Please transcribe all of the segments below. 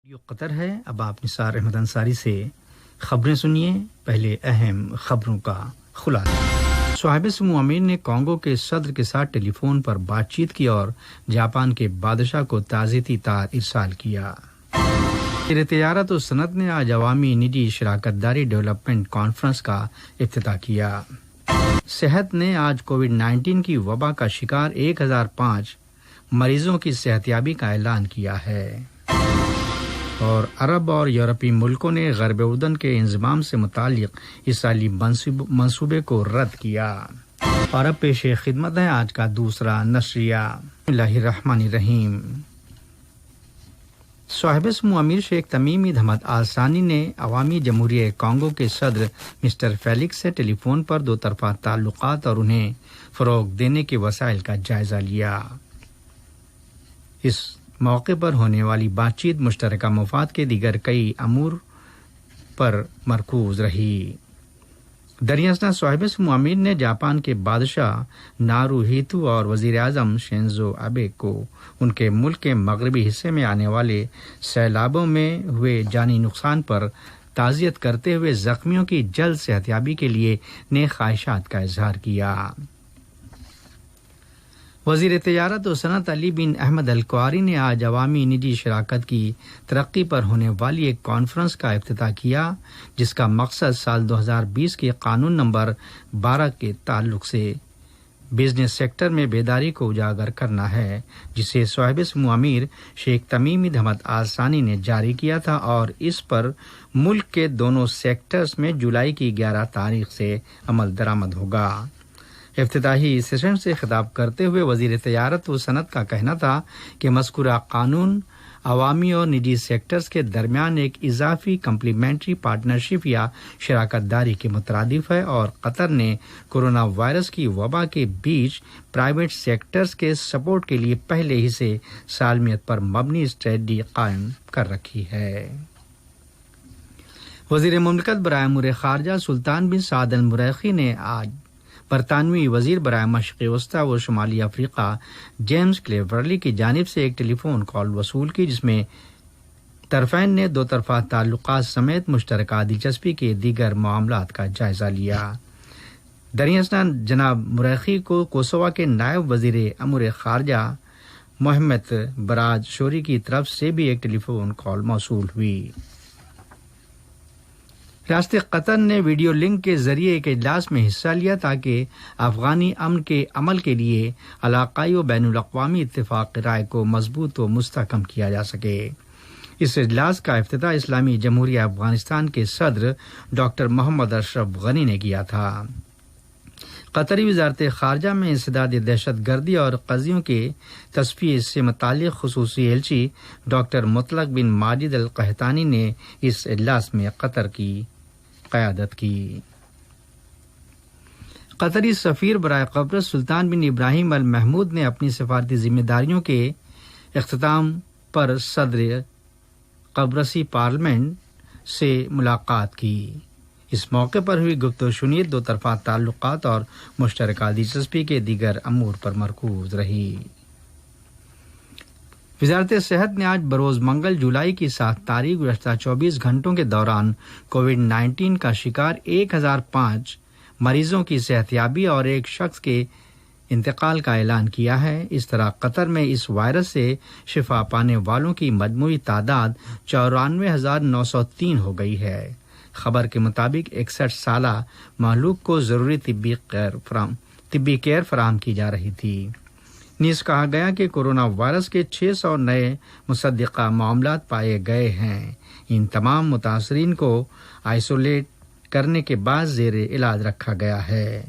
Radio قطر ہے۔ اب آپ نثار احمد انصاری سے خبریں سنیے۔ پہلے اہم خبروں کا خلاصہ۔ صاحب سمو امیر نے کانگو کے صدر کے ساتھ ٹیلی فون پر بات چیت کی اور جاپان کے بادشاہ کو تعزیتی تار ارسال کیا۔ وزیر تجارت و صنعت نے آج عوامی نجی شراکت داری ڈیولپمنٹ کانفرنس کا افتتاح کیا۔ صحت نے آج کووڈ-19 کی وبا کا شکار 1005 مریضوں کی صحتیابی کا اعلان کیا ہے۔ اور عرب اور یورپی ملکوں نے غرب اردن کے انضمام سے متعلق اس سالی منصوبے کو رد کیا۔ اور اب پیش خدمت ہے آج کا دوسرا نشریہ۔ بسم اللہ الرحمن الرحیم۔ صاحب سمو امیر شیخ تمیم حمد آل ثانی نے عوامی جمہوریہ کانگو کے صدر مسٹر فیلکس سے ٹیلی فون پر دو طرفہ تعلقات اور انہیں فروغ دینے کے وسائل کا جائزہ لیا۔ اس موقع پر ہونے والی بات چیت مشترکہ مفاد کے دیگر کئی امور پر مرکوز رہی۔ دریاسنا صاحب سمو امیر نے جاپان کے بادشاہ ناروہیتو اور وزیر اعظم شینزو آبے کو ان کے ملک کے مغربی حصے میں آنے والے سیلابوں میں ہوئے جانی نقصان پر تعزیت کرتے ہوئے زخمیوں کی جلد صحتیابی کے لیے نیک خواہشات کا اظہار کیا۔ وزیر تجارت و صنعت علی بن احمد الکواری نے آج عوامی نجی شراکت کی ترقی پر ہونے والی ایک کانفرنس کا افتتاح کیا، جس کا مقصد سال 2020 کے قانون نمبر 12 کے تعلق سے بزنس سیکٹر میں بیداری کو اجاگر کرنا ہے، جسے صاحب سمو امیر شیخ تمیم حمد آل ثانی نے جاری کیا تھا اور اس پر ملک کے دونوں سیکٹرز میں جولائی کی 11 تاریخ سے عمل درآمد ہوگا۔ افتتاحی سیشن سے خطاب کرتے ہوئے وزیر تجارت و صنعت کا کہنا تھا کہ مذکورہ قانون عوامی اور نجی سیکٹرز کے درمیان ایک اضافی کمپلیمنٹری پارٹنرشپ یا شراکت داری کے مترادف ہے اور قطر نے کورونا وائرس کی وبا کے بیچ پرائیویٹ سیکٹرز کے سپورٹ کے لیے پہلے ہی سے سالمیت پر مبنی اسٹریٹجی قائم کر رکھی ہے۔ وزیر مملکت برائے امور خارجہ سلطان بن سعد المریخی نے آج برطانوی وزیر برائے مشرق وسطی و شمالی افریقہ جیمز کلیورلی کی جانب سے ایک ٹیلی فون کال وصول کی، جس میں طرفین نے دو طرفہ تعلقات سمیت مشترکہ دلچسپی کے دیگر معاملات کا جائزہ لیا۔ دریاسنا جناب مریخی کو کوسووا کے نائب وزیر امور خارجہ محمد براج شوری کی طرف سے بھی ایک ٹیلی فون کال موصول ہوئی۔ ریاست قطر نے ویڈیو لنک کے ذریعے ایک اجلاس میں حصہ لیا تاکہ افغانی امن کے عمل کے لیے علاقائی و بین الاقوامی اتفاق رائے کو مضبوط و مستحکم کیا جا سکے۔ اس اجلاس کا افتتاح اسلامی جمہوریہ افغانستان کے صدر ڈاکٹر محمد اشرف غنی نے کیا تھا۔ قطری وزارت خارجہ میں انسداد دہشت گردی اور قضیوں کے تصفیے سے متعلق خصوصی ایلچی ڈاکٹر مطلق بن ماجد القحطانی نے اس اجلاس میں قطر کی قیادت کی۔ قطری سفیر برائے قبرص سلطان بن ابراہیم المحمود نے اپنی سفارتی ذمہ داریوں کے اختتام پر صدر قبرصی پارلیمنٹ سے ملاقات کی۔ اس موقع پر ہوئی گفتگو شنید دو طرفہ تعلقات اور مشترکہ دلچسپی کے دیگر امور پر مرکوز رہی۔ وزارت صحت نے آج بروز منگل جولائی کی 7 تاریخ گزشتہ 24 گھنٹوں کے دوران کووڈ-19 کا شکار 1005 مریضوں کی صحتیابی اور ایک شخص کے انتقال کا اعلان کیا ہے۔ اس طرح قطر میں اس وائرس سے شفا پانے والوں کی مجموعی تعداد 94,903 ہو گئی ہے۔ خبر کے مطابق 61 سالہ مہلوک کو ضروری طبی کیئر فراہم کی جا رہی تھی۔ نیز کہا گیا کہ کورونا وائرس کے 600 نئے مصدقہ معاملات پائے گئے ہیں۔ ان تمام متاثرین کو آئسولیٹ کرنے کے بعد زیر علاج رکھا گیا ہے۔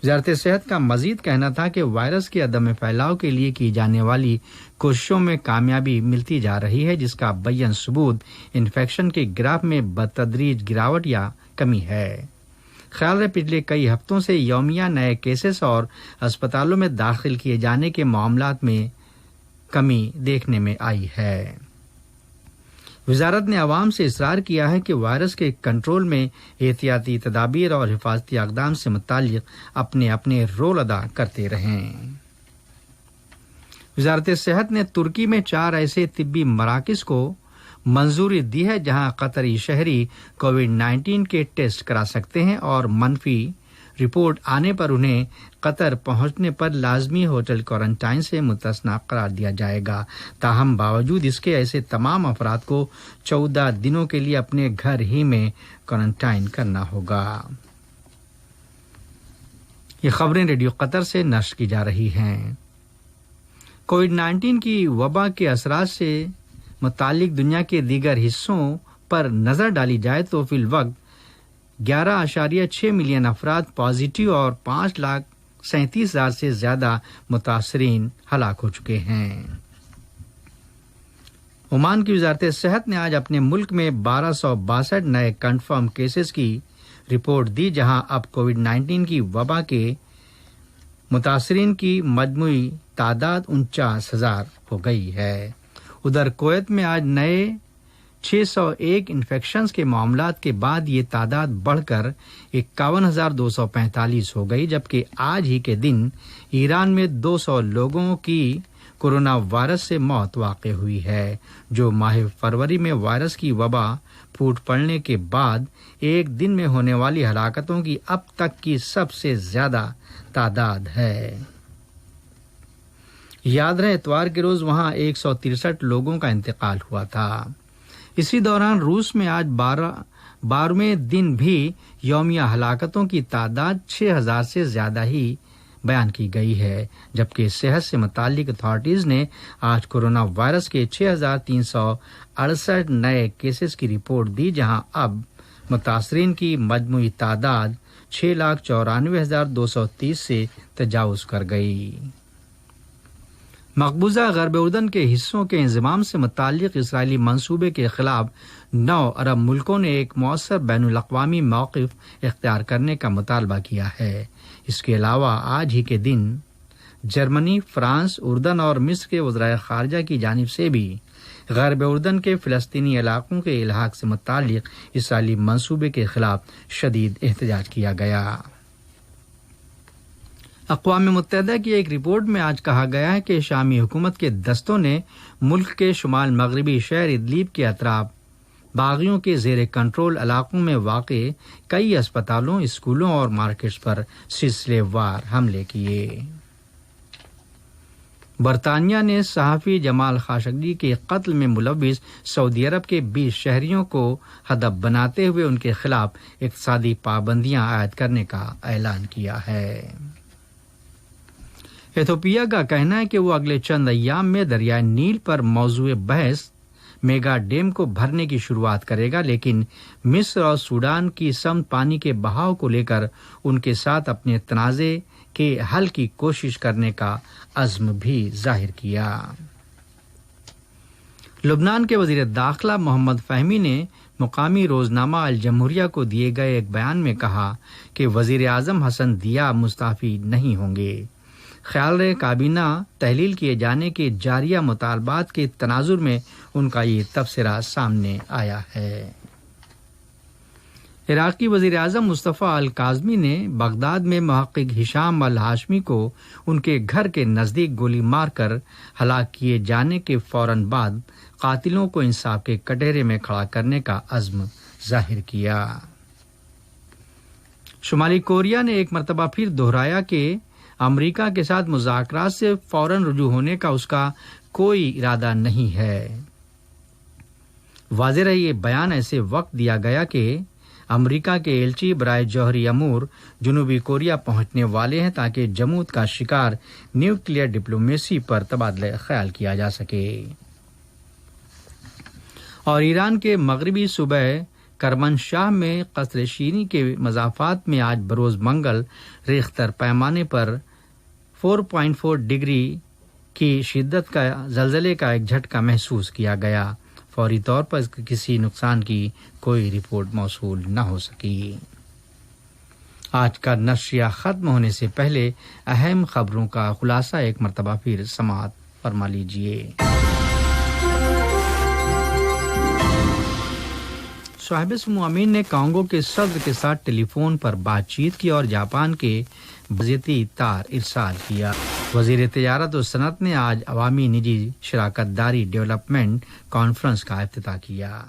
وزارت صحت کا مزید کہنا تھا کہ وائرس کے عدم پھیلاؤ کے لیے کی جانے والی کوششوں میں کامیابی ملتی جا رہی ہے، جس کا بیان ثبوت انفیکشن کے گراف میں بتدریج گراوٹ یا کمی ہے۔ خیال ہے پچھلے کئی ہفتوں سے یومیہ نئے کیسز اور اسپتالوں میں داخل کیے جانے کے معاملات میں کمی دیکھنے میں آئی ہے۔ وزارت نے عوام سے اصرار کیا ہے کہ وائرس کے کنٹرول میں احتیاطی تدابیر اور حفاظتی اقدام سے متعلق اپنے رول ادا کرتے رہیں۔ وزارت صحت نے ترکی میں 4 ایسے طبی مراکز کو منظوری دی ہے جہاں قطری شہری کووڈ-19 کے ٹیسٹ کرا سکتے ہیں اور منفی رپورٹ آنے پر انہیں قطر پہنچنے پر لازمی ہوٹل کوارنٹائن سے مستثنی قرار دیا جائے گا۔ تاہم باوجود اس کے ایسے تمام افراد کو 14 دنوں کے لیے اپنے گھر ہی میں کوارنٹائن کرنا ہوگا۔ یہ خبریں ریڈیو قطر سے نشر کی جا رہی ہیں۔ کووڈ-19 کی وبا کے اثرات سے متعلق دنیا کے دیگر حصوں پر نظر ڈالی جائے تو فی الوقت 11.6 ملین افراد پازیٹیو اور 5,37,000 سے زیادہ متاثرین ہلاک ہو چکے ہیں۔ عمان کی وزارت صحت نے آج اپنے ملک میں 1262 نئے کنفرم کیسز کی رپورٹ دی، جہاں اب کووڈ-19 کی وبا کے متاثرین کی مجموعی تعداد 49,000 ہو گئی ہے۔ ادھر کویت میں آج نئے 601 انفیکشنز کے معاملات کے بعد یہ تعداد بڑھ کر 51,245 ہو گئی، جبکہ آج ہی کے دن ایران میں 200 لوگوں کی کورونا وائرس سے موت واقع ہوئی ہے، جو ماہ فروری میں وائرس کی وبا پھوٹ پڑنے کے بعد ایک دن میں ہونے والی ہلاکتوں کی اب تک کی سب سے زیادہ تعداد ہے۔ یاد رہے اتوار کے روز وہاں 163 لوگوں کا انتقال ہوا تھا۔ اسی دوران روس میں آج 12ویں دن بھی یومیہ ہلاکتوں کی تعداد 6,000 سے زیادہ ہی بیان کی گئی ہے، جبکہ صحت سے متعلق اتھارٹیز نے آج کورونا وائرس کے 6,368 نئے کیسز کی رپورٹ دی، جہاں اب متاثرین کی مجموعی تعداد 6,94,230 سے تجاوز کر گئی۔ مقبوضہ غرب اردن کے حصوں کے انضمام سے متعلق اسرائیلی منصوبے کے خلاف 9 عرب ملکوں نے ایک مؤثر بین الاقوامی موقف اختیار کرنے کا مطالبہ کیا ہے۔ اس کے علاوہ آج ہی کے دن جرمنی، فرانس، اردن اور مصر کے وزرائے خارجہ کی جانب سے بھی غرب اردن کے فلسطینی علاقوں کے الحاق سے متعلق اسرائیلی منصوبے کے خلاف شدید احتجاج کیا گیا۔ اقوام متحدہ کی ایک رپورٹ میں آج کہا گیا ہے کہ شامی حکومت کے دستوں نے ملک کے شمال مغربی شہر ادلیب کے اطراف باغیوں کے زیر کنٹرول علاقوں میں واقع کئی اسپتالوں، اسکولوں اور مارکیٹس پر سلسلے وار حملے کیے۔ برطانیہ نے صحافی جمال خاشقجی کے قتل میں ملوث سعودی عرب کے 20 شہریوں کو ہدف بناتے ہوئے ان کے خلاف اقتصادی پابندیاں عائد کرنے کا اعلان کیا ہے۔ ایتھوپیا کا کہنا ہے کہ وہ اگلے چند ایام میں دریائے نیل پر موضوع بحث میگا ڈیم کو بھرنے کی شروعات کرے گا، لیکن مصر اور سوڈان کی سمت پانی کے بہاؤ کو لے کر ان کے ساتھ اپنے تنازع کے حل کی کوشش کرنے کا عزم بھی ظاہر کیا۔ لبنان کے وزیر داخلہ محمد فہمی نے مقامی روزنامہ الجمہوریہ کو دیے گئے ایک بیان میں کہا کہ وزیر اعظم حسن دیاب مستعفی نہیں ہوں گے۔ خیال رہے کابینہ تحلیل کیے جانے کے جاریہ مطالبات کے تناظر میں ان کا یہ تبصرہ سامنے آیا ہے۔ عراقی وزیر اعظم مصطفیٰ الکاظمی نے بغداد میں محقق ہشام الہاشمی کو ان کے گھر کے نزدیک گولی مار کر ہلاک کیے جانے کے فوراً بعد قاتلوں کو انصاف کے کٹہرے میں کھڑا کرنے کا عزم ظاہر کیا۔ شمالی کوریا نے ایک مرتبہ پھر دہرایا کہ امریکہ کے ساتھ مذاکرات سے فوراً رجوع ہونے کا اس کا کوئی ارادہ نہیں ہے۔ واضح رہے یہ بیان ایسے وقت دیا گیا کہ امریکہ کے ایلچی برائے جوہری امور جنوبی کوریا پہنچنے والے ہیں تاکہ جمود کا شکار نیوکلیئر ڈپلومیسی پر تبادلہ خیال کیا جا سکے۔ اور ایران کے مغربی صوبہ کرمنشاہ میں قصر شیریں کے مضافات میں آج بروز منگل ریختر پیمانے پر 4.4 ڈگری کی شدت کا زلزلے کا ایک جھٹکا محسوس کیا گیا۔ فوری طور پر کسی نقصان کی کوئی رپورٹ موصول نہ ہو سکی۔ آج کا نشریہ ختم ہونے سے پہلے اہم خبروں کا خلاصہ ایک مرتبہ پھر سماعت فرما لیجیے۔ صاحب سمو امین نے کانگو کے صدر کے ساتھ ٹیلی فون پر بات چیت کی اور جاپان کے بازیتی تار ارسال کیا۔ وزیر تجارت و صنعت نے آج عوامی نجی شراکت داری ڈیولپمنٹ کانفرنس کا افتتاح کیا۔